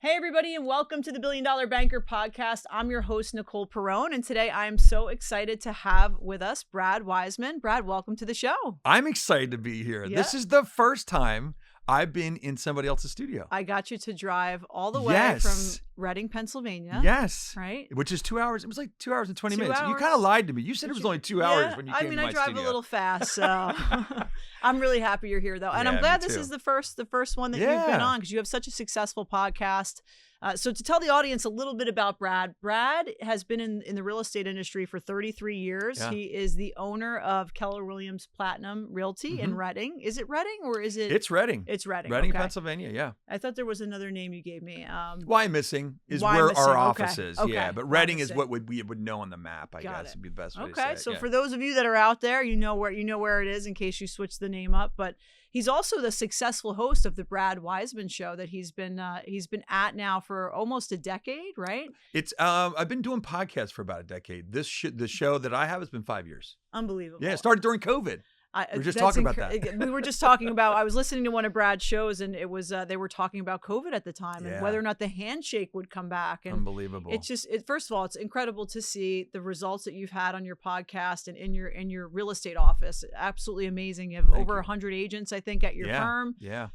Hey, everybody, and welcome to the Billion Dollar Banker Podcast. I'm your host, Nicole Perrone, and today I'm so excited to have with us Brad Weisman. Brad, welcome to the show. I'm excited to be here. Yeah. This is the first time I've been in somebody else's studio. I got you to drive all the way from Reading, Pennsylvania. Yes. Right? Which is 2 hours. It was like 2 hours and 20 minutes. hours. You kind of lied to me. You said it was only 2 hours when you came to my I drive studio. a little fast, so I'm really happy you're here, though. And I'm glad this is the first one that you've been on because you have such a successful podcast. So to tell the audience a little bit about Brad has been in the real estate industry for 33 years. Yeah. He is the owner of Keller Williams Platinum Realty in Reading. Is it Reading or is it? It's Reading. It's Reading. Reading, okay. Pennsylvania, yeah. I thought there was another name you gave me. Wyomissing is where our office is. Okay. Yeah, but Reading is what we would know on the map, I guess would be the best way to say it. Okay, so for those of you that are out there, you know where it is in case you switch the name up. But he's also the successful host of the Brad Weisman Show that he's been at now for almost a decade, right? It's I've been doing podcasts for about a decade. The show that I have has been 5 years. Unbelievable. Yeah, it started during COVID. We were just talking about that. We were just talking about, I was listening to one of Brad's shows and it was, they were talking about COVID at the time and whether or not the handshake would come back. And unbelievable. It's just, first of all, it's incredible to see the results that you've had on your podcast and in your real estate office. Absolutely amazing. You have over 100 agents, I think, at your firm. Yeah.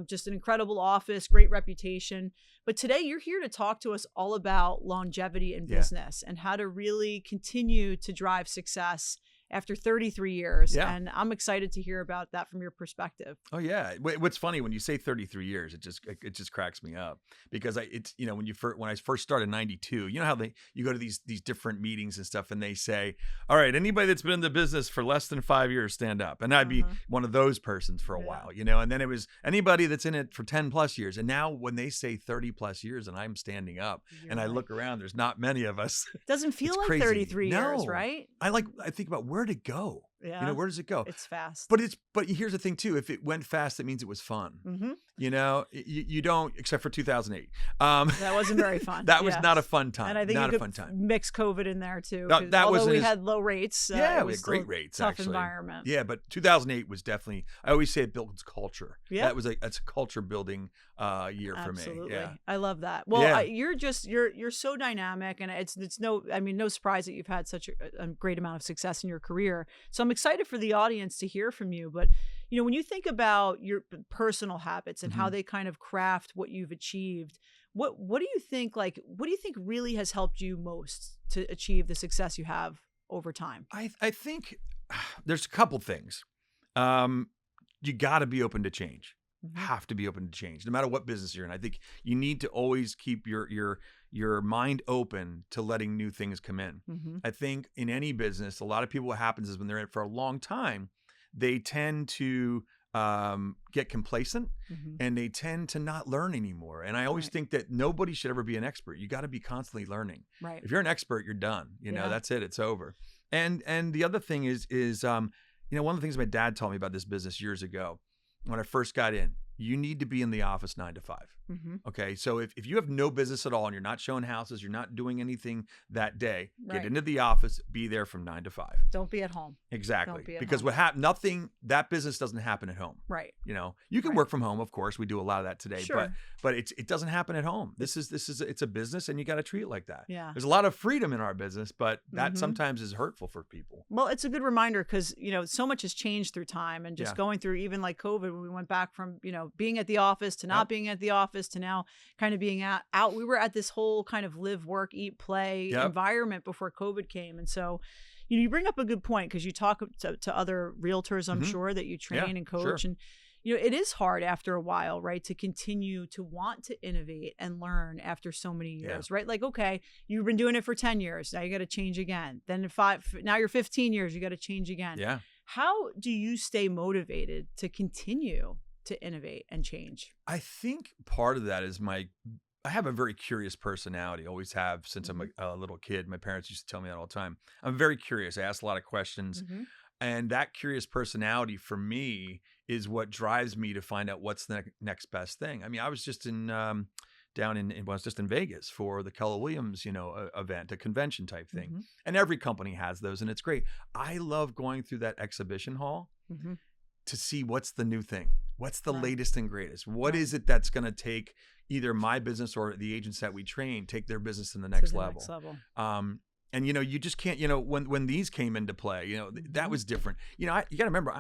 Just an incredible office, great reputation. But today you're here to talk to us all about longevity in business and how to really continue to drive success after 33 years. Yeah. And I'm excited to hear about that from your perspective. Oh yeah. What's funny when you say 33 years, it just cracks me up because it's, you know, when I first started in 92, you know how you go to these different meetings and stuff and they say, all right, anybody that's been in the business for less than 5 years, stand up. And I'd be one of those persons for a while, you know, and then it was anybody that's in it for 10 plus years. And now when they say 30 plus years and I'm standing up and I look around, there's not many of us. Doesn't feel like crazy. 33 years, right? I think about where to go. Yeah. You know, where does it go? It's fast. But here's the thing too. If it went fast, it means it was fun. You know, you don't, except for 2008. That wasn't very fun. That was not a fun time. And I think not you a fun time. Mix COVID in there too. Although we had low rates. We had great rates. Tough actually. Environment. Yeah, but 2008 was definitely. I always say it builds culture. Yeah, that's a culture building year for me. Absolutely. Yeah, I love that. Well, you're so dynamic, and it's no surprise that you've had such a great amount of success in your career. So I'm excited for the audience to hear from you. But you know, when you think about your personal habits and how they kind of craft what you've achieved, what do you think? Like, what do you think really has helped you most to achieve the success you have over time? I think there's a couple things. You got to be open to change. Have to be open to change, no matter what business you're in. I think you need to always keep your mind open to letting new things come in. I think in any business, a lot of people, what happens is when they're in it for a long time, they tend to get complacent and they tend to not learn anymore. And I always think that nobody should ever be an expert. You got to be constantly learning. Right. If you're an expert, you're done. You know, that's it. It's over. And the other thing is you know, one of the things my dad taught me about this business years ago, when I first got in, you need to be in the office 9 to 5. Okay. So if you have no business at all and you're not showing houses, you're not doing anything that day, get into the office, be there from 9 to 5. Don't be at home. Exactly. Because that business doesn't happen at home. Right. You know, you can work from home. Of course, we do a lot of that today, but it doesn't happen at home. It's a business and you got to treat it like that. Yeah. There's a lot of freedom in our business, but that sometimes is hurtful for people. Well, it's a good reminder because, you know, so much has changed through time and just going through even like COVID, when we went back from, you know, being at the office to not being at the office to now kind of being out. We were at this whole kind of live, work, eat, play environment before COVID came. And so, you know, you bring up a good point because you talk to other realtors, I'm sure, that you train and coach. And, you know, it is hard after a while, right, to continue to want to innovate and learn after so many years, right? Like, okay, you've been doing it for 10 years. Now you got to change again. Then now you're 15 years, you got to change again. Yeah. How do you stay motivated to continue to innovate and change? I think part of that is I have a very curious personality, always have since I'm a little kid. My parents used to tell me that all the time. I'm very curious. I ask a lot of questions. And that curious personality for me is what drives me to find out what's the next best thing. I mean, I was just down in Vegas for the Keller Williams, event, a convention type thing. And every company has those and it's great. I love going through that exhibition hall to see what's the new thing, what's the Right. latest and greatest. What Right. is it that's going to take either my business or the agents that we train, take their business to the To next the level. next level. And you just can't, when these came into play, that Mhm. was different. You got to remember,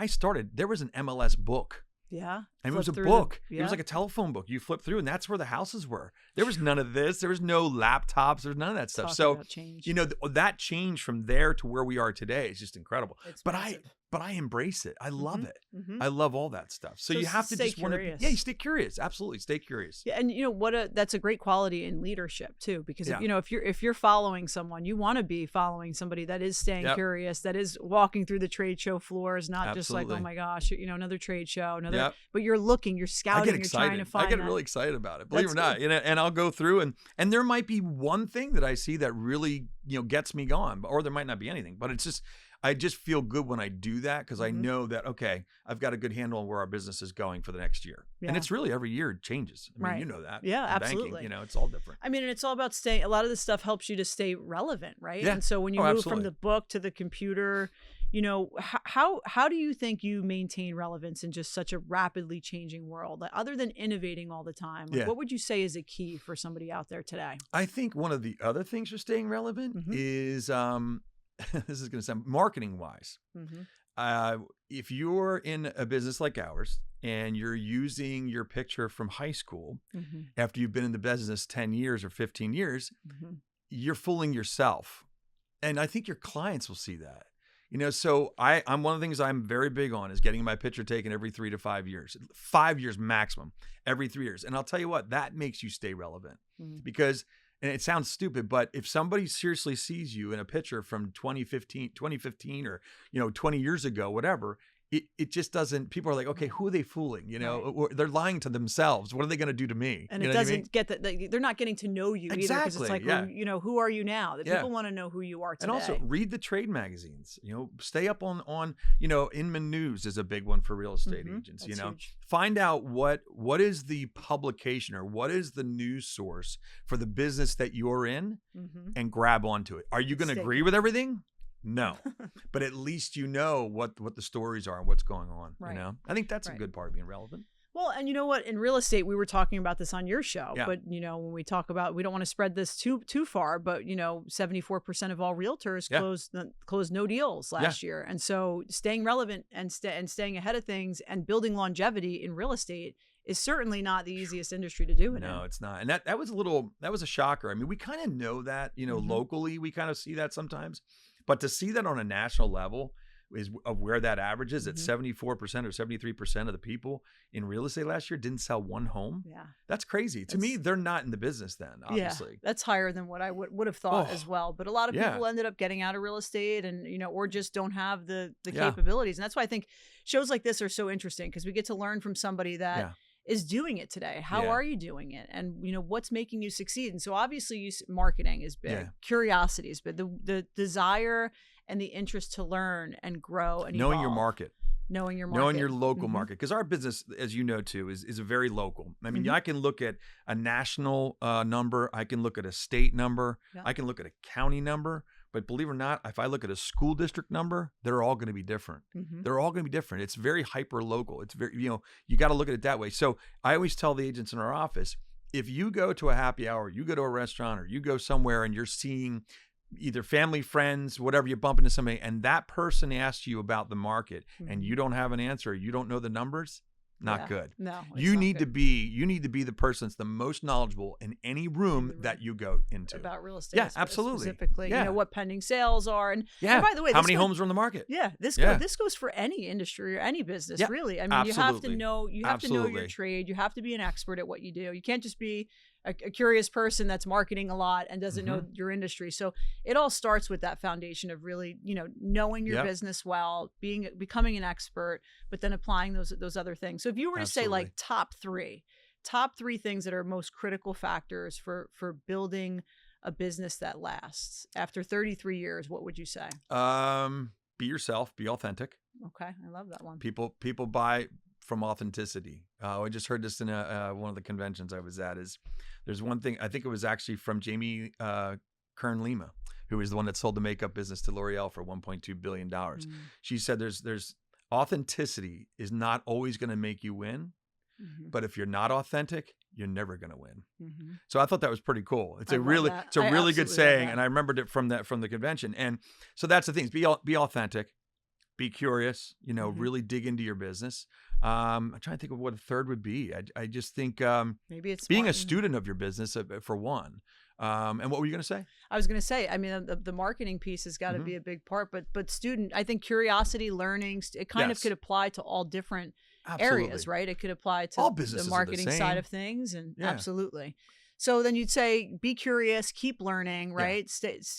there was an MLS book. Yeah. And it was a Flip through book. the- It was like a telephone book. You flip through, and that's where the houses were. There was none of this. There was no laptops. There was none of that stuff. Talking So, about change. that change from there to where we are today is just incredible. It's But massive. I embrace it. I love it. Mhm. I love all that stuff. So you have to stay just want to, curious. you stay curious. Absolutely, stay curious. Yeah, and that's a great quality in leadership too, because Yeah. if you're following someone, you want to be following somebody that is staying Yep. curious, that is walking through the trade show floors, not just like, oh Absolutely. my gosh, another trade show, Yep. but you're looking, you're I scouting, get you're excited. trying to find I get that. really excited about it. Believe it or That's not, and I'll go through and there might be one thing that I see that really gets me going, or there might not be anything. But it's just I just feel good when I do that because I Mhm. know that okay, I've got a good handle on where our business is going for the next year. Yeah. And it's really every year it changes. I mean, Right. you know that. Yeah, In banking, absolutely. it's all different. I mean, and it's all about staying. A lot of this stuff helps you to stay relevant, right? Yeah. And so when you Oh, move absolutely. from the book to the computer, how do you think you maintain relevance in just such a rapidly changing world? Like, other than innovating all the time, Yeah. what would you say is a key for somebody out there today? I think one of the other things for staying relevant Mhm. is this is going to sound marketing wise. Mm-hmm. If you're in a business like ours and you're using your picture from high school Mm-hmm. after you've been in the business 10 years or 15 years, Mm-hmm. you're fooling yourself. And I think your clients will see that. So I'm one of the things I'm very big on is getting my picture taken every 3 to 5 years, 5 years maximum, every 3 years. And I'll tell you what, that makes you stay relevant Mm-hmm. because, and it sounds stupid, but if somebody seriously sees you in a picture from 2015 or, 20 years ago, whatever, it just doesn't, people are like, okay, who are they fooling? Or they're lying to themselves. What are they going to do to me? And You it know what I mean? doesn't get that they're not getting to know you either, because it's Exactly, like, yeah. who are you now? That Yeah. people want to know who you are today. And also read the trade magazines, stay up on Inman News is a big one for real estate Mhm. agents, That's huge. find out what is the publication or what is the news source for the business that you're in Mhm. and grab onto it. Are you going to Stay agree with everything? No, but at least you know what the stories are and what's going on, Right. I think that's Right. a good part of being relevant. Well, and you know what? In real estate, we were talking about this on your show, Yeah. but when we talk about, we don't want to spread this too far, but 74% of all realtors Yeah. closed no deals last year, and so staying relevant and staying ahead of things and building longevity in real estate is certainly not the easiest industry to do it No, in. it's not. And that was a shocker. I mean, we kind of know that, Mhm. locally, we kind of see that sometimes, but to see that on a national level is of where that average is at Mhm. 74% or 73% of the people in real estate last year didn't sell one home. Yeah. That's crazy. To me, they're not in the business then, obviously. Yeah, that's higher than what I would have thought as Oh, well. But a lot of yeah. people ended up getting out of real estate and, or just don't have the Yeah. capabilities. And that's why I think shows like this are so interesting, because we get to learn from somebody that Yeah. is doing it today. How Yeah. are you doing it? And, what's making you succeed? And so obviously marketing is big. Yeah. Curiosity is big. The desire and the interest to learn and grow and Knowing your evolve. market. Knowing your market. Knowing your local Mhm. market, because our business, as you know too, is very local. I mean, Mhm. I can look at a national number, I can look at a state number, Yeah. I can look at a county number, but believe it or not, if I look at a school district number, they're all going to be different. Mhm. They're all going to be different. It's very hyper local. It's very, you got to look at it that way. So I always tell the agents in our office, if you go to a happy hour, you go to a restaurant, or you go somewhere and you're seeing either family, friends, whatever, you bump into somebody and that person asks you about the market and Mhm. you don't have an answer, you don't know the numbers, not Yeah. good. No. it's You not need to good. be the person that's the most knowledgeable in any room room. that you go into. About real estate. Yeah, absolutely. Specifically, Yeah. what pending sales are. And by the way, how this many goes- homes are on the market? Yeah, this Yeah. goes for any industry or any business, Yeah, really. I mean, you have to absolutely. know to know your Absolutely. trade. You have to be an expert at what you do. You can't just be a curious person that's marketing a lot and doesn't know Mm-hmm. your industry. So it all starts with that foundation of really, knowing your Yep. business well, becoming an expert, but then applying those other things. So if you were to say like Absolutely. top three things that are most critical factors for building a business that lasts after 33 years, what would you say? Be yourself, be authentic. Okay, I love that one. People buy from authenticity. I just heard this in one of the conventions I was at. Is there's one thing, I think it was actually from Jamie Kern Lima, who is the one that sold the makeup business to L'Oreal for $1.2 billion. She said there's authenticity is not always going to make you win. But if you're not authentic, you're never going to win. So I thought that was pretty cool. It's a really good saying, and I remembered it from the convention. And so that's the thing: be authentic, be curious. Really dig into your business. I'm trying to think of what a third would be. I just think maybe it's being a student of your business for one. And what were you going to say? I was going to say, I mean, the marketing piece has got to be a big part, but student, I think curiosity, learning, it kind of could apply to all different areas, right? It could apply to all businesses the marketing side of things, and absolutely. So then you'd say, be curious, keep learning, right?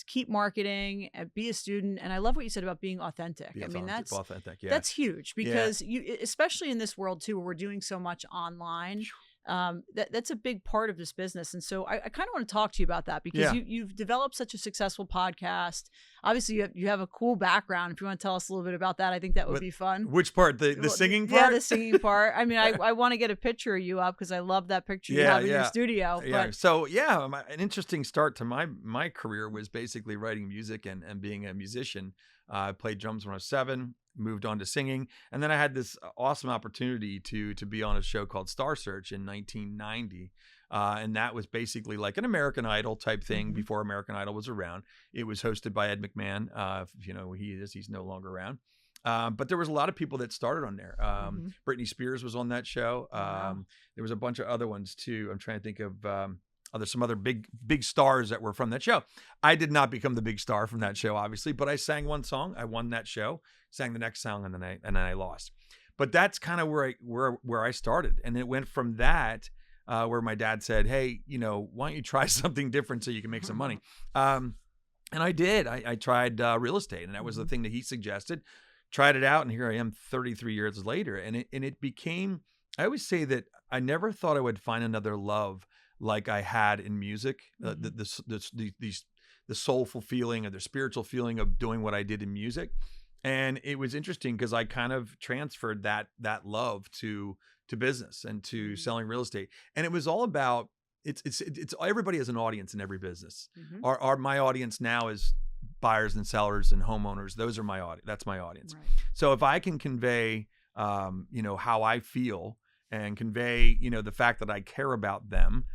Keep marketing, and be a student. And I love what you said about being authentic. That's authentic. That's huge, because you, especially in this world too, where we're doing so much online. That's a big part of this business. And so I kind of want to talk to you about that, because you've developed such a successful podcast. Obviously you have a cool background. If you want to tell us a little bit about that, I think that would be fun. Which part? The singing part? Yeah, the singing part. I mean, I want to get a picture of you up, because I love that picture you have in your studio. But... So an interesting start to my career was basically writing music and being a musician. I played drums when I was 7, moved on to singing. And then I had this awesome opportunity to be on a show called Star Search in 1990. And that was basically like an American Idol type thing before American Idol was around. It was hosted by Ed McMahon. If you know who he is, he's no longer around. But there was a lot of people that started on there. Britney Spears was on that show. There was a bunch of other ones too. I'm trying to think of... there's some other big stars that were from that show. I did not become the big star from that show, obviously, but I sang one song. I won that show, sang the next song, and then I lost. But that's kind of where I started, and it went from that where my dad said, "Hey, why don't you try something different so you can make some money?" And I did. I tried real estate, and that was the thing that he suggested. Tried it out, and here I am, 33 years later, and it became. I always say that I never thought I would find another love like I had in music, the soulful feeling or the spiritual feeling of doing what I did in music. And it was interesting because I kind of transferred that love to business and to selling real estate. And it was all about, it's everybody has an audience in every business. My audience now is buyers and sellers and homeowners. Those are my audience. That's my audience. Right. So if I can convey, how I feel and convey, the fact that I care about them,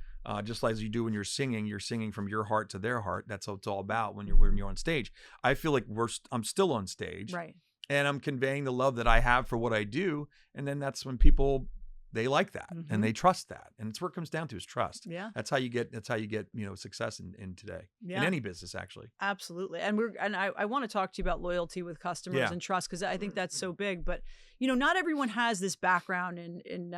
just like you do when you're singing from your heart to their heart. That's what it's all about when you're on stage. I feel like I'm still on stage, right? And I'm conveying the love that I have for what I do, and then that's when people they like that and they trust that, and it's where it comes down to is trust. Yeah, that's how you get success in today in any business actually. Absolutely, and I want to talk to you about loyalty with customers and trust, because I think that's so big, but. Not everyone has this background in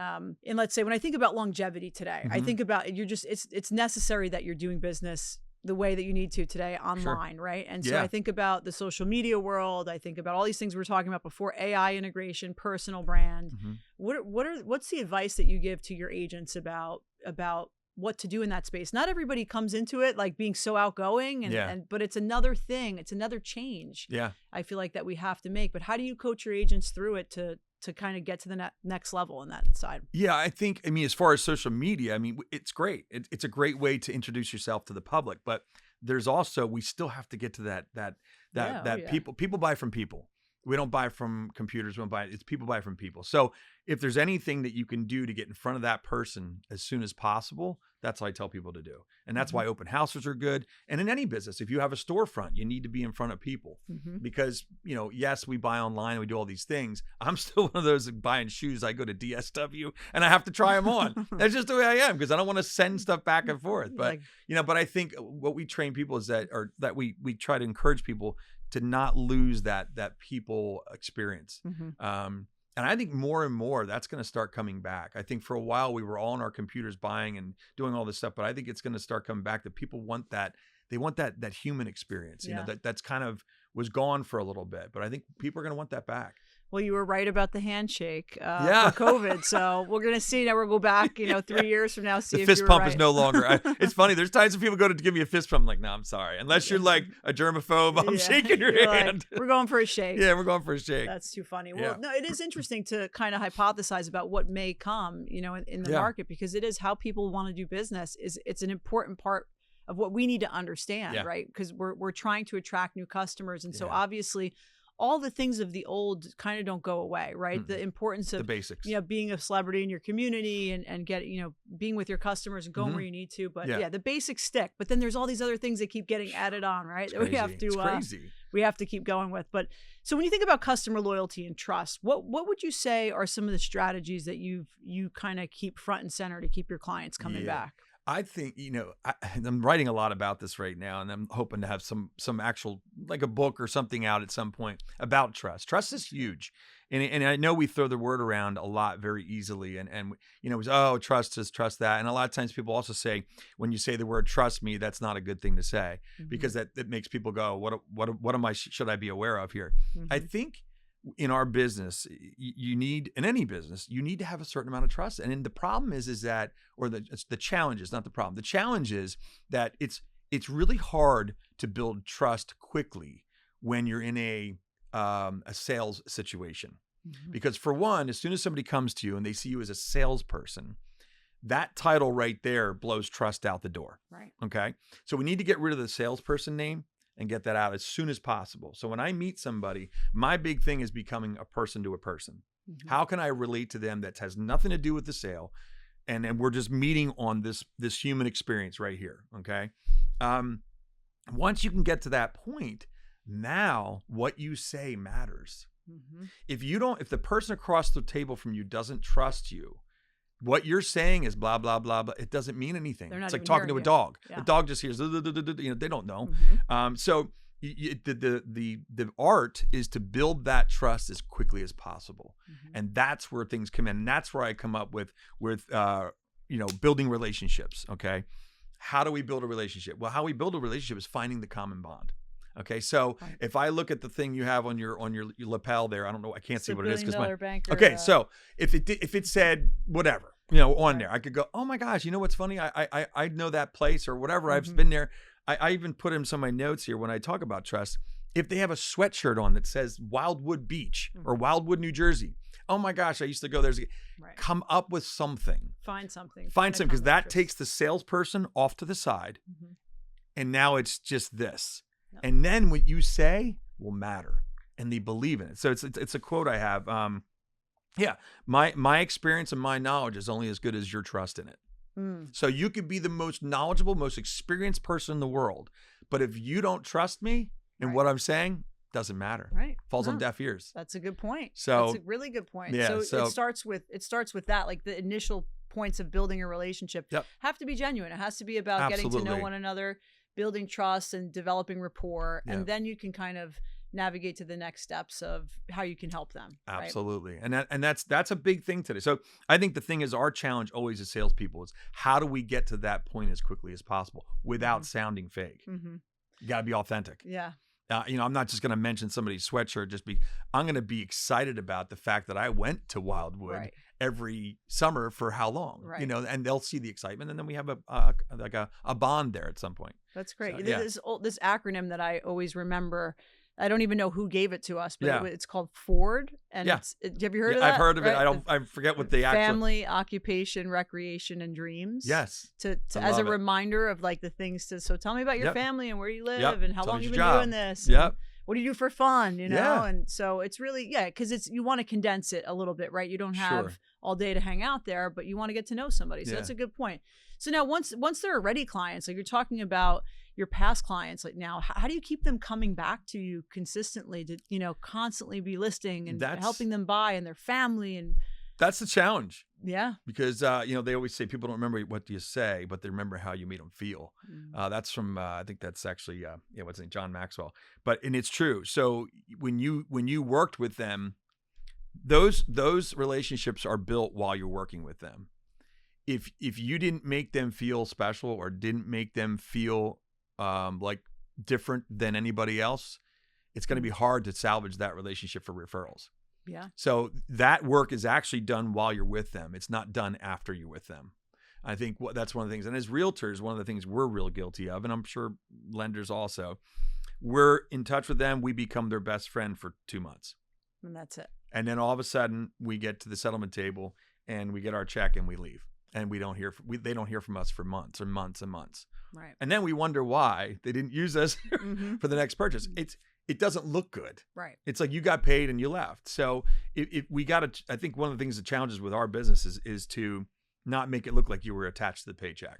let's say, when I think about longevity today, I think about it's necessary that you're doing business the way that you need to today online, right? And so I think about the social media world. I think about all these things we were talking about before: AI integration, personal brand. What's the advice that you give to your agents about what to do in that space? Not everybody comes into it like being so outgoing, but it's another thing. It's another change. Yeah, I feel like that we have to make. But how do you coach your agents through it to kind of get to the next level in that side? Yeah, I think, as far as social media, it's great. It's a great way to introduce yourself to the public, but there's also, we still have to get to that people buy from people. We don't buy from computers. It's people buy from people. So if there's anything that you can do to get in front of that person as soon as possible, that's what I tell people to do. And that's why open houses are good. And in any business, if you have a storefront, you need to be in front of people because, yes, we buy online and we do all these things. I'm still one of those buying shoes. I go to DSW and I have to try them on. That's just the way I am, because I don't want to send stuff back and forth. But, but I think what we train people is that we try to encourage people to not lose that people experience. And I think more and more that's going to start coming back. I think for a while we were all on our computers buying and doing all this stuff, but I think it's going to start coming back that people want that. They want that human experience, that's kind of was gone for a little bit, but I think people are going to want that back. Well, you were right about the handshake for COVID. So we're going to see. Now we'll go back, 3 years from now, see the if fist you were pump right. is no longer. It's funny. There's times when people go to give me a fist pump. I'm like, no, I'm sorry. Unless you're like a germaphobe, I'm shaking your hand. Like, we're going for a shake. Yeah, we're going for a shake. That's too funny. Well, no, it is interesting to kind of hypothesize about what may come, in the market, because it is how people want to do business. It's an important part of what we need to understand, right? Because we're trying to attract new customers. And so obviously all the things of the old kind of don't go away, right? The importance of the basics, being a celebrity in your community and getting, being with your customers and going where you need to. But the basics stick. But then there's all these other things that keep getting added on, right? That we have to keep going with. But so when you think about customer loyalty and trust, what would you say are some of the strategies that you kind of keep front and center to keep your clients coming back? I think, I'm writing a lot about this right now, and I'm hoping to have some actual, like a book or something out at some point about trust. Trust is huge. And I know we throw the word around a lot very easily, and trust this, trust that. And a lot of times people also say, when you say the word trust me, that's not a good thing to say, because that makes people go, what should I be aware of here? I think in our business, you need, in any business, you need to have a certain amount of trust. And then the problem is that, or the challenge is not the problem. The challenge is that it's really hard to build trust quickly when you're in a sales situation. Because for one, as soon as somebody comes to you and they see you as a salesperson, that title right there blows trust out the door. Right. Okay. So we need to get rid of the salesperson name and get that out as soon as possible. So when I meet somebody, my big thing is becoming a person to a person. How can I relate to them that has nothing to do with the sale? And we're just meeting on this human experience right here. Okay. Once you can get to that point, now what you say matters. If the person across the table from you doesn't trust you, what you're saying is blah, blah, blah, blah. It doesn't mean anything. It's like talking to a dog. The dog just hears, they don't know. So the art is to build that trust as quickly as possible. And that's where things come in. And that's where I come up with building relationships. Okay. How do we build a relationship? Well, how we build a relationship is finding the common bond. Okay, so if I look at the thing you have on your lapel there, I don't know, I can't see what it is because so if it said whatever, on there, I could go, oh my gosh, you know what's funny? I know that place or whatever. I've been there. I even put in some of my notes here when I talk about trust. If they have a sweatshirt on that says Wildwood Beach or Wildwood, New Jersey, oh my gosh, I used to go there. Come up with something. Find something, because that takes the salesperson off to the side, and now it's just this. And then what you say will matter, and they believe in it. So it's a quote I have. My experience and my knowledge is only as good as your trust in it. So you could be the most knowledgeable, most experienced person in the world, but if you don't trust me in what I'm saying, doesn't matter. Falls on deaf ears. That's a good point. So that's a really good point. Yeah, so it starts with that, like the initial points of building a relationship have to be genuine. It has to be about getting to know one another, building trust and developing rapport, and then you can kind of navigate to the next steps of how you can help them. Absolutely. Right? And that's a big thing today. So I think the thing is, our challenge always as salespeople is, how do we get to that point as quickly as possible without sounding fake? You got to be authentic. Yeah. I'm not just going to mention somebody's sweatshirt. I'm going to be excited about the fact that I went to Wildwood every summer for how long, and they'll see the excitement, and then we have a bond there at some point. That's great. So, this acronym that I always remember, I don't even know who gave it to us, but it's called FORD. And have you heard of that? I've heard of it. I forget what the actual... Family, occupation, recreation, and dreams. Yes. As a reminder of like the things so tell me about your family and where you live and how long you've been doing this. What do you do for fun? And so it's really, because you want to condense it a little bit, right? You don't have all day to hang out there, but you want to get to know somebody. So that's a good point. So now once they're already clients, like you're talking about your past clients, like now, how do you keep them coming back to you consistently to, constantly be listing and helping them buy and their family? And that's the challenge. Yeah. Because, they always say people don't remember what you say, but they remember how you made them feel. That's from, I think that's actually, what's his name? John Maxwell. And it's true. So when you worked with them, those relationships are built while you're working with them. If you didn't make them feel special or didn't make them feel like different than anybody else, it's going to be hard to salvage that relationship for referrals. Yeah. So that work is actually done while you're with them. It's not done after you're with them. I think that's one of the things. And as realtors, one of the things we're real guilty of, and I'm sure lenders also, we're in touch with them. We become their best friend for 2 months. And that's it. And then all of a sudden we get to the settlement table and we get our check and we leave. And they don't hear from us for months and months and months. Right. And then we wonder why they didn't use us for the next purchase. it doesn't look good. Right. It's like you got paid and you left. So if we got to, I think one of the things that challenges with our business is to not make it look like you were attached to the paycheck.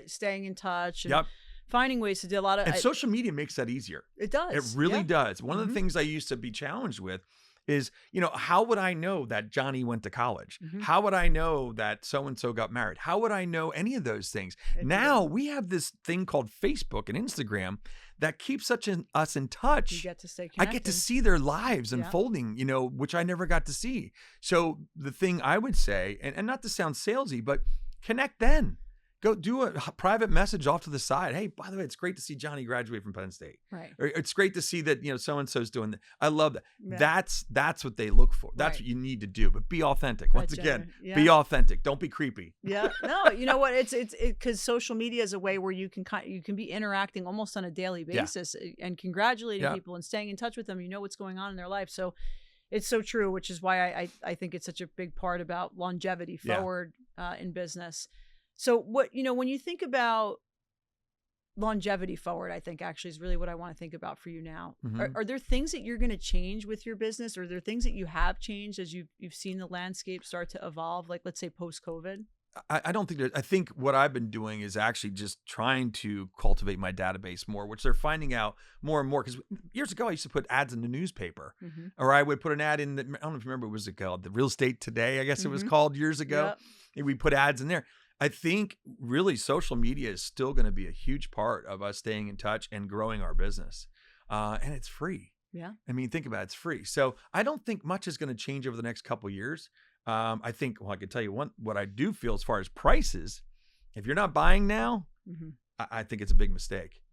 Staying in touch and finding ways to do a lot of. And social media makes that easier. It does. It really does. One of the things I used to be challenged with is, how would I know that Johnny went to college? How would I know that so-and-so got married? How would I know any of those things? Now we have this thing called Facebook and Instagram that keeps us in touch. You get to stay connected. I get to see their lives unfolding, which I never got to see. So the thing I would say, and not to sound salesy, but connect then. Go do a private message off to the side. Hey, by the way, it's great to see Johnny graduate from Penn State. Right. Or it's great to see that, so-and-so's doing that. I love that. Yeah. That's what they look for. That's what you need to do. But be authentic. Once again, be authentic. Don't be creepy. Yeah. No, you know what? It's because social media is a way where you can be interacting almost on a daily basis and congratulating people and staying in touch with them. You know what's going on in their life. So it's so true, which is why I think it's such a big part about longevity forward in business. So when you think about longevity forward, I think actually is really what I want to think about for you now. Are there things that you're going to change with your business, or are there things that you have changed as you've seen the landscape start to evolve, like let's say post-COVID? I don't think I think what I've been doing is actually just trying to cultivate my database more, which they're finding out more and more. Because years ago, I used to put ads in the newspaper, or I would put an ad in I don't know if you remember, what was it called? The Real Estate Today, I guess it was called years ago. And we put ads in there. I think really social media is still going to be a huge part of us staying in touch and growing our business. And it's free. Yeah. I mean, think about it, it's free. So I don't think much is going to change over the next couple of years. I think, I can tell you what I do feel as far as prices, if you're not buying now, I think it's a big mistake.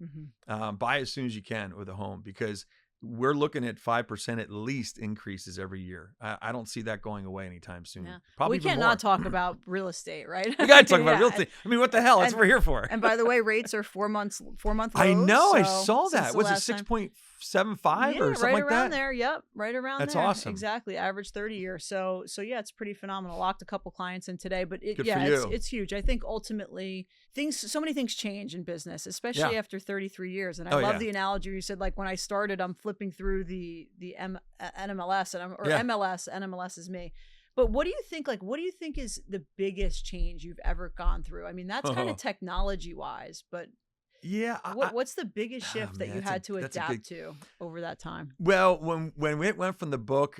Buy as soon as you can with a home, because we're looking at 5% at least increases every year. I don't see that going away anytime soon. Yeah. Probably we can't not talk about real estate, right? We got to talk about real estate. I mean, what the hell? That's what we're here for. And by the way, rates are 4 month lows. I know. I saw that. Was it 6.75 or something like that? Right around there. Yep. Right around there. That's awesome. Exactly. Average 30 year. So yeah, it's pretty phenomenal. Locked a couple clients in today, but it's huge. I think ultimately so many things change in business, especially after 33 years. And I love the analogy you said, like when I started, I'm flipping through the NMLS MLS, and MLS is me. But what do you think is the biggest change you've ever gone through? I mean, that's kind of technology wise, but what's the biggest shift that you had to adapt to over that time? Well, when it went from the book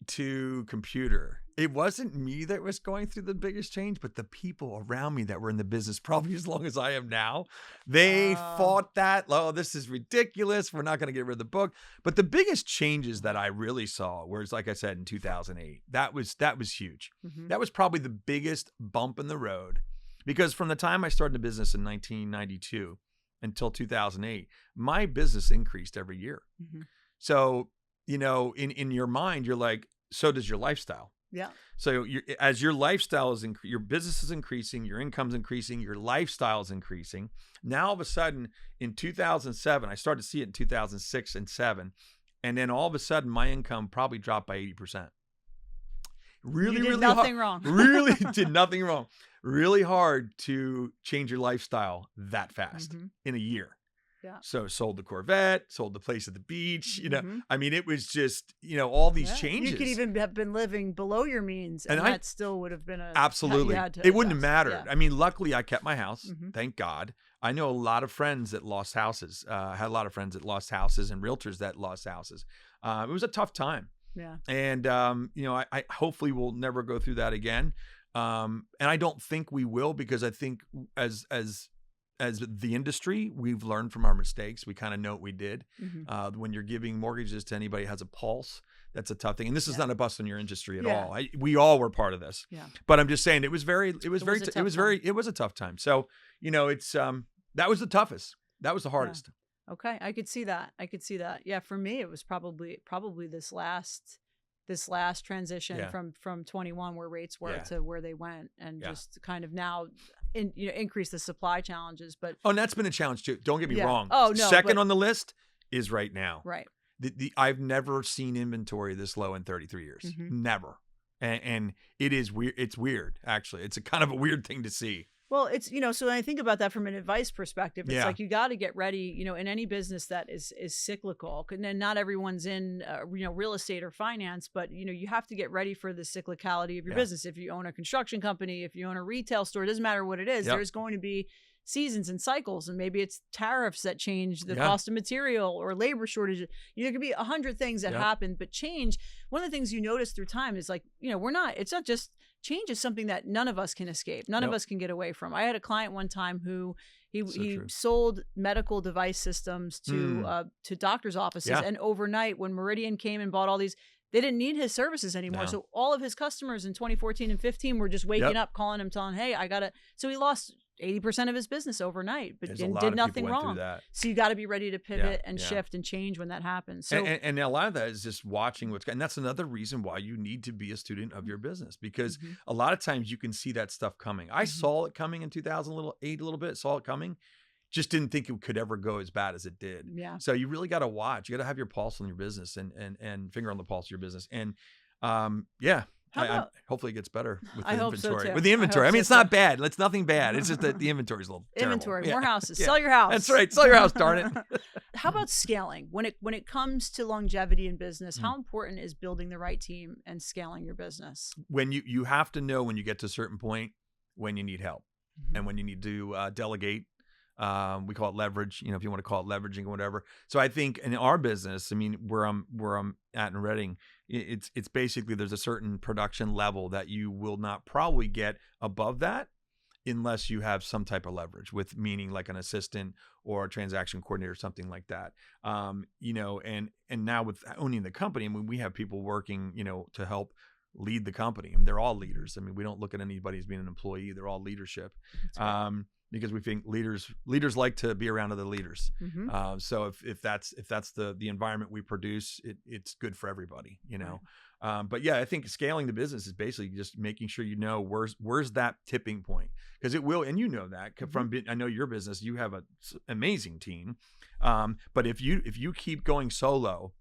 to computer, it wasn't me that was going through the biggest change, but the people around me that were in the business probably as long as I am now. They fought that. Oh, this is ridiculous. We're not going to get rid of the book. But the biggest changes that I really saw was, like I said, in 2008. That was huge. That was probably the biggest bump in the road, because from the time I started the business in 1992 until 2008, my business increased every year. So, in your mind, you're like, so does your lifestyle. Yeah. So as your lifestyle your business is increasing, your income's increasing, your lifestyle is increasing. Now all of a sudden in 2007, I started to see it in 2006 and 2007. And then all of a sudden my income probably dropped by 80%. Really did nothing wrong. Really did nothing wrong. Really hard to change your lifestyle that fast in a year. Yeah. So sold the Corvette, sold the place at the beach, I mean, it was just, all these changes. You could even have been living below your means, and that still would have been absolutely. It wouldn't have mattered. Yeah. I mean, luckily I kept my house. Thank God. I know a lot of friends that lost houses, had a lot of friends that lost houses and realtors that lost houses. It was a tough time. Yeah. And, I hopefully will never go through that again. And I don't think we will, because I think as the industry, we've learned from our mistakes. We kind of know what we did. When you're giving mortgages to anybody who has a pulse, that's a tough thing. And this is not a bust on your industry at all. We all were part of this. Yeah. But I'm just saying it was a tough time. So, that was the toughest. That was the hardest. Yeah. Okay. I could see that. Yeah. For me, it was probably this last transition from 21 where rates were to where they went, and just kind of now increase the supply challenges. But and that's been a challenge too. Don't get me wrong. Oh no. Second on the list is right now. Right. I've never seen inventory this low in 33 years. Never. And it is weird. It's weird, actually. It's a kind of a weird thing to see. Well, it's, so when I think about that from an advice perspective, it's Yeah. like you got to get ready, in any business that is cyclical. And then not everyone's in, real estate or finance, but, you have to get ready for the cyclicality of your business. If you own a construction company, if you own a retail store, it doesn't matter what it is. Yep. There's going to be seasons and cycles, and maybe it's tariffs that change the cost of material or labor shortages. There could be 100 things that happen, but change. One of the things you notice through time is like, it's not just change is something that none of us can escape. None of us can get away from. I had a client one time who he sold medical device systems to doctors' offices, and overnight when Meridian came and bought all these, they didn't need his services anymore. So all of his customers in 2014 and 15 were just waking up, calling him, telling, hey, I got to. So he lost 80% of his business overnight, but did nothing wrong. So you got to be ready to pivot and shift and change when that happens. So and a lot of that is just watching and that's another reason why you need to be a student of your business, because a lot of times you can see that stuff coming. I saw it coming in 2008 a little bit, saw it coming. Just didn't think it could ever go as bad as it did. Yeah. So you really got to watch. You got to have your pulse on your business and finger on the pulse of your business. And hopefully it gets better with the inventory. So with the inventory. I mean, it's not bad. It's nothing bad. It's just that the inventory is a little terrible. Inventory, more houses. Sell your house. That's right. Sell your house, darn it. How about scaling? When it comes to longevity in business, how important is building the right team and scaling your business? When you have to know when you get to a certain point when you need help and when you need to delegate. We call it leverage, if you want to call it leveraging or whatever. So I think in our business, I mean, where I'm at in Reading, it's basically there's a certain production level that you will not probably get above that unless you have some type of leverage, with meaning like an assistant or a transaction coordinator, something like that. And now with owning the company, I mean, we have people working, to help lead the company. I mean, they're all leaders. I mean, we don't look at anybody as being an employee. They're all leadership. Because we think leaders like to be around other leaders. So if that's the environment we produce, it's good for everybody, But yeah, I think scaling the business is basically just making sure where's that tipping point, because it will, and that from I know your business, you have an amazing team, but if you keep going solo,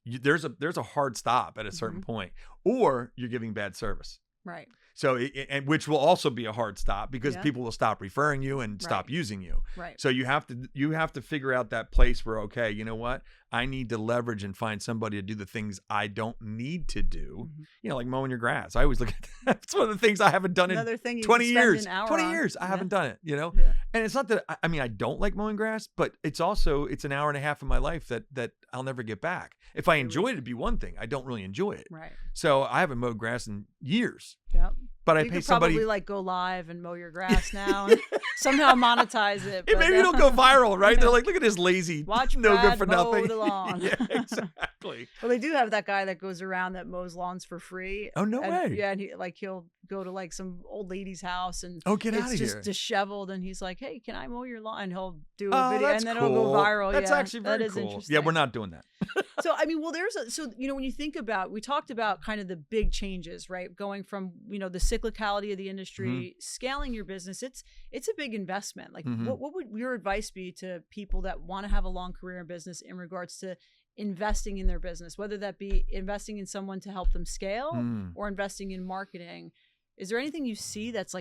there's a hard stop at a certain point, or you're giving bad service. Right. So, and which will also be a hard stop, because people will stop referring you and stop using you. Right. So you have to figure out that place where, okay, you know what? I need to leverage and find somebody to do the things I don't need to do. Like mowing your grass. I always look at that. It's one of the things I haven't done in 20 years. 20 years. I haven't done it, And it's not that, I mean, I don't like mowing grass, but it's an hour and a half of my life that I'll never get back. If I enjoyed it, it'd be one thing. I don't really enjoy it. Right. So I haven't mowed grass in years. Yep. But you I pay could somebody. Probably go live and mow your grass now and somehow monetize it. Maybe you don't go viral, right? They're like, look at this lazy, watch no Brad good for mow nothing. the lawn. Yeah, exactly. Well, they do have that guy that goes around that mows lawns for free. Oh, no way. Yeah, and he'll go to some old lady's house and get out of here. It's just disheveled, and he's like, "Hey, can I mow your lawn?" And he'll do a video, and then cool. it'll go viral. That's actually very cool. Interesting. Yeah, we're not doing that. So I mean, when you think about, we talked about kind of the big changes, right? Going from the cyclicality of the industry, scaling your business. It's a big investment. Like, what would your advice be to people that want to have a long career in business in regards to investing in their business, whether that be investing in someone to help them scale or investing in marketing? Is there anything you see that's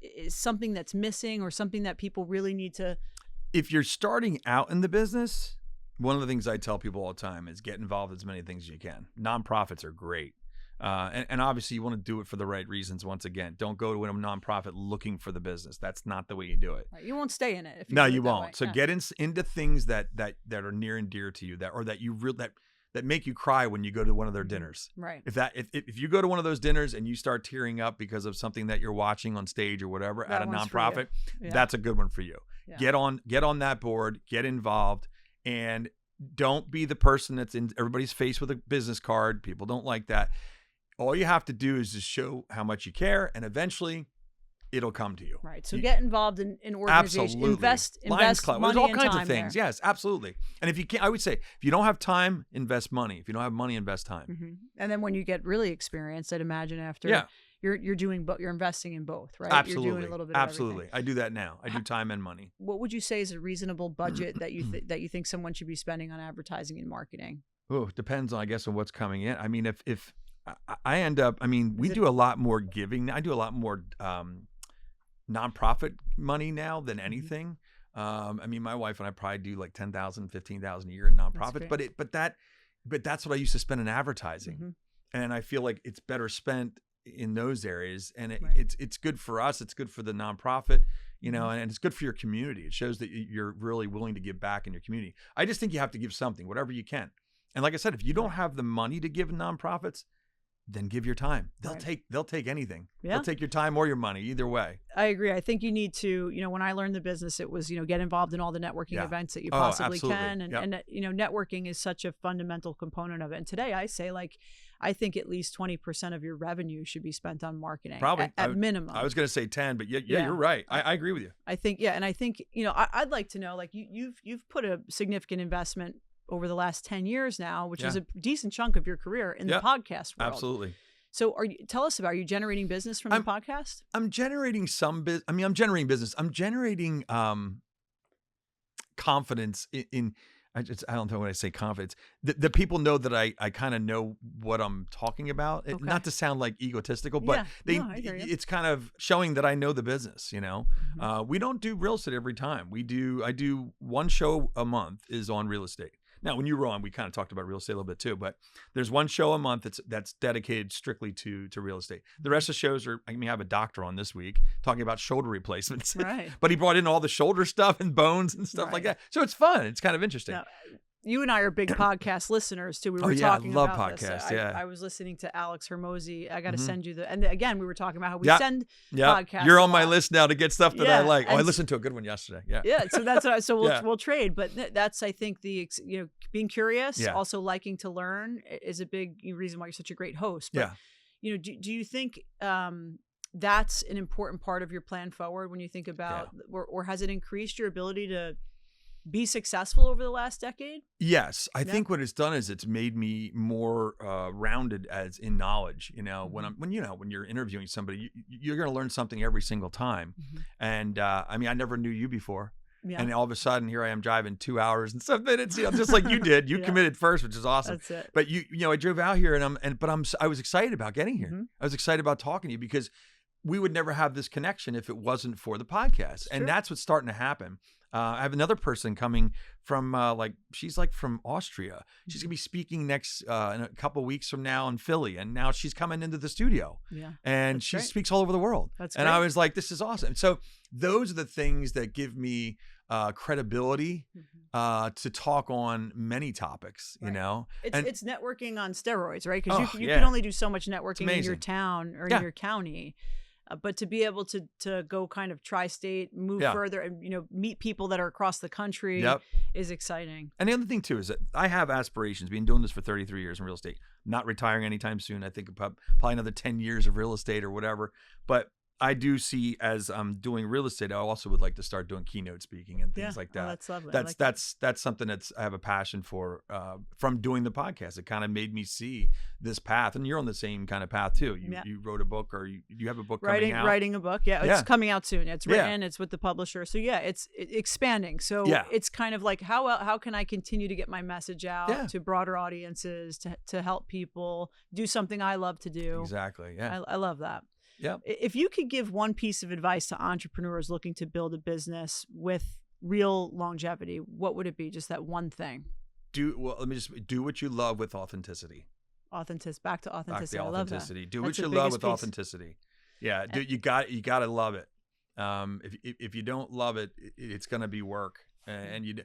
is something that's missing, or something that people really need to? If you're starting out in the business, one of the things I tell people all the time is get involved in as many things as you can. Nonprofits are great. And obviously you want to do it for the right reasons. Once again, don't go to a nonprofit looking for the business. That's not the way you do it. Right. You won't stay in it. No, you won't. So get into things that are near and dear to you, that make you cry when you go to one of their dinners. Right. If you go to one of those dinners and you start tearing up because of something that you're watching on stage or whatever at a nonprofit, that's a good one for you. Yeah. Get on that board, get involved, and don't be the person that's in everybody's face with a business card. People don't like that. All you have to do is just show how much you care, and eventually it'll come to you. Right. So get involved in organizations. Absolutely. Invest Club. money There's all and kinds time of things. there. Yes, absolutely. And if you can't, I would say, if you don't have time, invest money. If you don't have money, invest time. And then when you get really experienced, I'd imagine after you're doing, you're investing in both, right? Absolutely. You're doing a little bit of Absolutely. I do that now. I do time and money. What would you say is a reasonable budget that you think someone should be spending on advertising and marketing? Oh, it depends on, I guess, on what's coming in. I mean, if I end up, I mean, we do a lot more giving. I do a lot more nonprofit money now than anything. I mean, my wife and I probably do like $10,000, $15,000 a year in nonprofits, but that's what I used to spend in advertising. And I feel like it's better spent in those areas. And it's good for us. It's good for the nonprofit, and it's good for your community. It shows that you're really willing to give back in your community. I just think you have to give something, whatever you can. And like I said, if you don't have the money to give nonprofits, then give your time. They'll take anything. Yeah. They'll take your time or your money, either way. I agree. I think you need to, when I learned the business, it was, get involved in all the networking events that you possibly can. And networking is such a fundamental component of it. And today I say, I think at least 20% of your revenue should be spent on marketing. Probably at minimum. I was going to say 10, but you're right. I agree with you. I think, and I think, I'd like to know, you've put a significant investment over the last 10 years now, which is a decent chunk of your career in the podcast world. Absolutely. So tell us are you generating business from the podcast? I'm generating some business. I'm generating business. I'm generating confidence in I don't know when I say confidence. The people know that I kind of know what I'm talking about. Okay. Not to sound like egotistical, but it's kind of showing that I know the business, We don't do real estate every time. I do one show a month is on real estate. Now, when you were on, we kind of talked about real estate a little bit too, but there's one show a month that's dedicated strictly to real estate. The rest of the shows I have a doctor on this week talking about shoulder replacements, right? But he brought in all the shoulder stuff and bones and stuff like that. So it's fun. It's kind of interesting. Now, you and I are big podcast listeners too. We were talking I love about podcasts. This. I was listening to Alex Hermosi. I got to send you and again, we were talking about how we send podcasts. You're on my list now to get stuff that I like. I listened to a good one yesterday. Yeah. So that's we'll trade. But that's, I think, being curious, also liking to learn is a big reason why you're such a great host. But, do you think that's an important part of your plan forward when you think about, or has it increased your ability to be successful over the last decade? Yes. I think what it's done is it's made me more rounded as in knowledge. When you're interviewing somebody, you're going to learn something every single time. And I never knew you before. Yeah. And all of a sudden, here I am driving 2 hours and some minutes, just like you did. You committed first, which is awesome. That's it. But I drove out here I was excited about getting here. I was excited about talking to you because we would never have this connection if it wasn't for the podcast. And that's what's starting to happen. I have another person coming from she's from Austria. She's gonna be speaking next in a couple of weeks from now in Philly, and now she's coming into the studio. And she speaks all over the world. That's great. I was like, this is awesome. So those are the things that give me credibility to talk on many topics. It's networking on steroids, right? Because you can only do so much networking in your town or in your county. But to be able to go kind of tri-state, move further, and meet people that are across the country is exciting. And the other thing too is that I have aspirations. Been doing this for 33 years in real estate. Not retiring anytime soon. I think probably another 10 years of real estate or whatever. But I do see as I'm doing real estate, I also would like to start doing keynote speaking and things like that. Oh, that's lovely. That's something I have a passion for from doing the podcast. It kind of made me see this path, and you're on the same kind of path too. You wrote a book, or you have a book coming out? Writing a book, it's coming out soon. It's written, it's with the publisher, so it's expanding. So it's kind of like how can I continue to get my message out to broader audiences to help people do something I love to do. Exactly. Yeah, I love that. Yeah. If you could give one piece of advice to entrepreneurs looking to build a business with real longevity, what would it be? Just that one thing. Do what you love with authenticity. Back to authenticity. I love that. Do what you love with authenticity. Yeah. You got to love it. If you don't love it, it's going to be work. And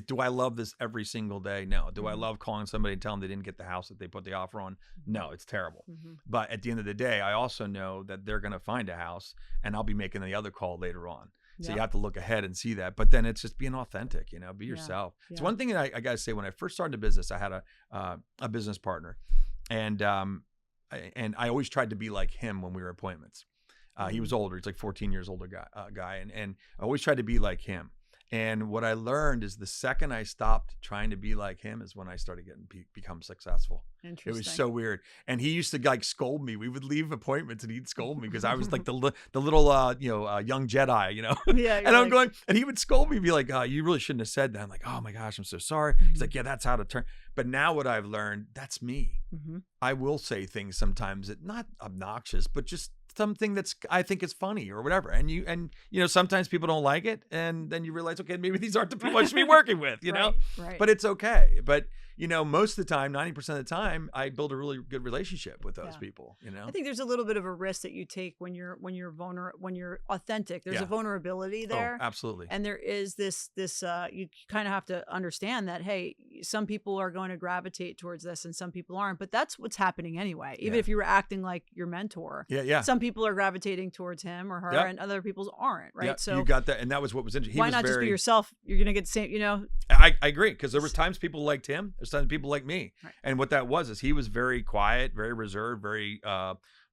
do I love this every single day? No. Do I love calling somebody and telling them they didn't get the house that they put the offer on? No, it's terrible. But at the end of the day, I also know that they're going to find a house, and I'll be making the other call later on. So you have to look ahead and see that. But then it's just being authentic, be yourself. It's one thing that I got to say, when I first started a business, I had a business partner, and I always tried to be like him when we were appointments. He was older. He's like 14 years older guy. And I always tried to be like him. And what I learned is the second I stopped trying to be like him is when I started become successsul. Interesting. It was so weird. And he used to scold me. We would leave appointments and he'd scold me because I was like the little young Jedi, Yeah. And I'm going, and he would scold me, be like, you really shouldn't have said that. I'm like, oh my gosh, I'm so sorry. He's like, yeah, that's how to turn. But now what I've learned, that's me. I will say things sometimes that not obnoxious, but just something I think is funny or whatever. And you know, sometimes people don't like it. And then you realize, okay, maybe these aren't the people I should be working with, you know, but it's okay. But, you know, most of the time, 90% of the time, I build a really good relationship with those people, you know. I think there's a little bit of a risk that you take when you're authentic. There's a vulnerability there. Oh, absolutely. And there is this you kind of have to understand that, hey, some people are going to gravitate towards this and some people aren't, but that's what's happening anyway. Even if you were acting like your mentor. Some people are gravitating towards him or her and other people aren't, right? So you got that. And that was what was interesting. Why not just be yourself? You're going to get the same, you know. I agree, because there was times people liked him. There's times people like me. Right. And what that was is he was very quiet, very reserved, very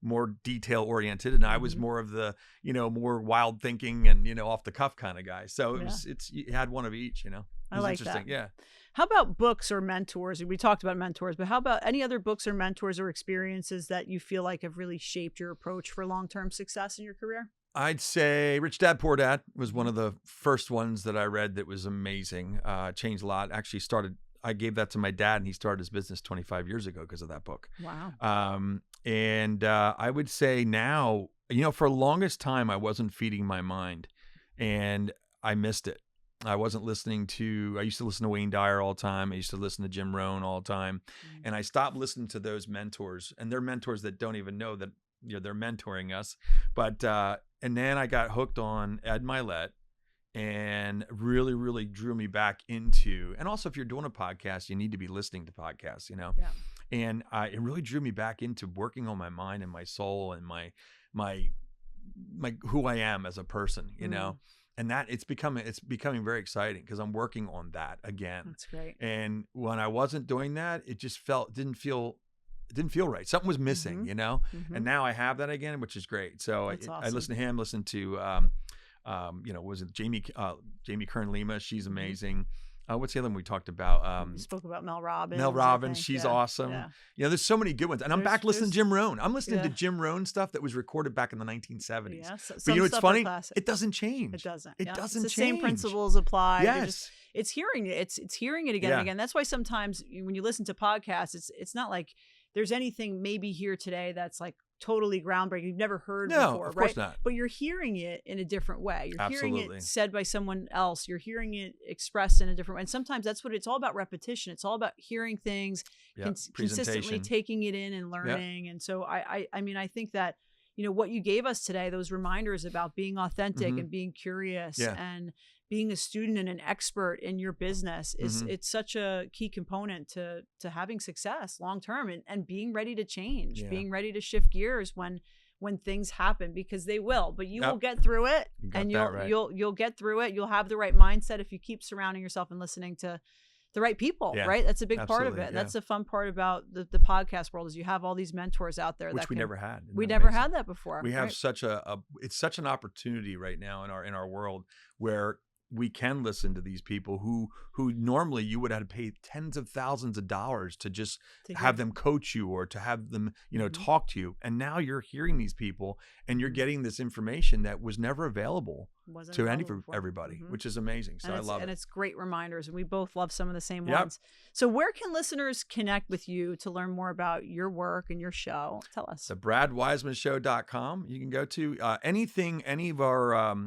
more detail oriented, and I was more of the, you know, more wild thinking and, you know, off the cuff kind of guy. So you had one of each, you know. I like interesting. that. Yeah. How about books or mentors? We talked about mentors, but how about any other books or mentors or experiences that you feel like have really shaped your approach for long-term success in your career? I'd say Rich Dad Poor Dad was one of the first ones that I read that was amazing. Changed a lot. Actually I gave that to my dad, and he started his business 25 years ago because of that book. Wow. And I would say now, you know, for the longest time, I wasn't feeding my mind, and I missed it. I used to listen to Wayne Dyer all the time. I used to listen to Jim Rohn all the time. And I stopped listening to those mentors, and they're mentors that don't even know that, you know, they're mentoring us. But, and then I got hooked on Ed Milet, and really, really drew me back into, and also if you're doing a podcast, you need to be listening to podcasts, you know? Yeah. And it really drew me back into working on my mind and my soul and my who I am as a person, you know? And that it's becoming very exciting because I'm working on that again. That's great. And when I wasn't doing that, it just didn't feel right. Something was missing, you know? And now I have that again, which is great. So awesome. I listen to him, listen to, you know, was it Jamie Kern Lima? She's amazing. What's the other one we talked about? You spoke about Mel Robbins. Mel Robbins, she's awesome. Yeah. You know, there's so many good ones. And I'm back listening to Jim Rohn. I'm listening to Jim Rohn stuff that was recorded back in the 1970s. Yeah, but you know what's funny? It doesn't change. It doesn't. It doesn't it's change. The same principles apply. Yes. It's hearing it. It's hearing it again and again. That's why sometimes when you listen to podcasts, it's not like there's anything maybe here today that's like totally groundbreaking you've never heard before, of course not. But you're hearing it in a different way. You're Absolutely. hearing it said by someone else. You're hearing it expressed in a different way. And sometimes that's what it's all about, repetition. It's all about hearing things, consistently taking it in and learning. Yep. And so I mean, I think that, you know, what you gave us today, those reminders about being authentic and being curious and being a student and an expert in your business is it's such a key component to having success long term and being ready to change, being ready to shift gears when things happen, because they will, but you will get through it, and you'll get through it. You'll have the right mindset if you keep surrounding yourself and listening to the right people, right? That's a big part of it. That's the fun part about the podcast world, is you have all these mentors out there, which we never had. We never had that before. We have such it's such an opportunity right now in our world where we can listen to these people who normally you would have to pay tens of thousands of dollars to just have them coach you or to have them, you know, talk to you. And now you're hearing these people and you're getting this information that was never available to everybody, which is amazing. So I love it. And it's great reminders. And we both love some of the same ones. So where can listeners connect with you to learn more about your work and your show? Tell us. TheBradWeismanShow.com. You can go to any of our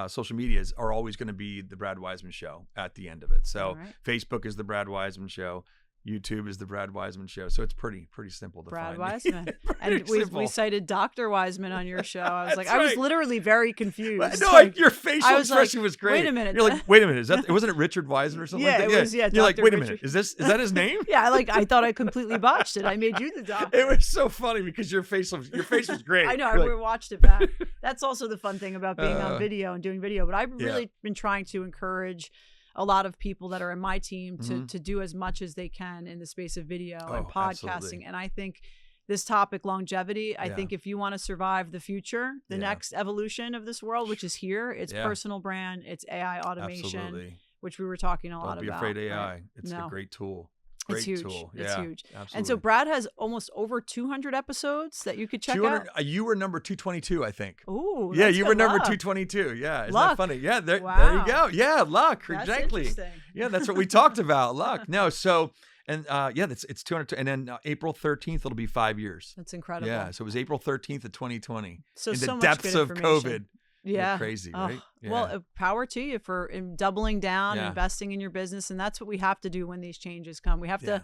social medias are always going to be The Brad Weisman Show at the end of it. So Facebook is The Brad Weisman Show. YouTube is The Brad Weisman Show. So it's pretty simple to find. Brad Weisman. And we cited Dr. Weisman on your show. I was like, I was literally very confused. No, your facial expression was great. Wait a minute. You're like, wait a minute. Wasn't it Richard Weisman or something like that? It was, You're like, wait a minute. Is that his name? I thought I completely botched it. I made you the doctor. It was so funny because your face was great. I know. I watched it back. That's also the fun thing about being on video and doing video. But I've really been trying to encourage a lot of people that are in my team to do as much as they can in the space of video and podcasting. Absolutely. And I think this topic, longevity, I think if you want to survive the future, the next evolution of this world, which is here, it's personal brand, it's AI automation, which we were talking a lot about. Don't be afraid of AI. Right? It's a great tool. It's huge. Tool. It's huge. Absolutely. And so Brad has almost over 200 episodes that you could check out. You were number 222, I think. Ooh, yeah, you were number 222. Yeah, isn't that funny? Yeah, there you go. Yeah, luck. That's exactly. Interesting. Yeah, that's what we talked about. Luck. No, so And it's 200. And then April 13th, it'll be 5 years. That's incredible. Yeah. So it was April 13th of 2020. So in the much depths good of information. COVID. Yeah. Crazy, right? Yeah. Well, power to you for doubling down, investing in your business. And that's what we have to do when these changes come. We have to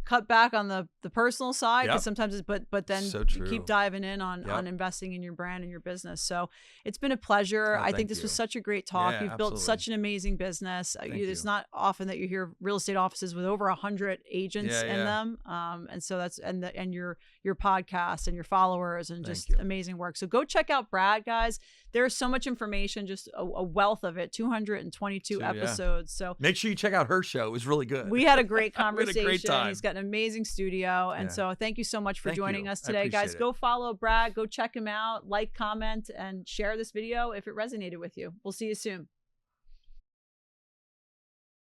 cut back on the personal side, because sometimes it's but then keep diving in on investing in your brand and your business. So it's been a pleasure. I think this was such a great talk. You've built such an amazing business. It's not often that you hear real estate offices with over 100 agents in them. And so that's and your podcast and your followers and just amazing work. So go check out Brad, guys. There's so much information, just a wealth of it, 222 episodes. So make sure you check out her show. It was really good. We had a great conversation. We had a great time. He's got an amazing studio. And so thank you so much for joining us today, guys. Go follow Brad, go check him out, like, comment, and share this video if it resonated with you. We'll see you soon.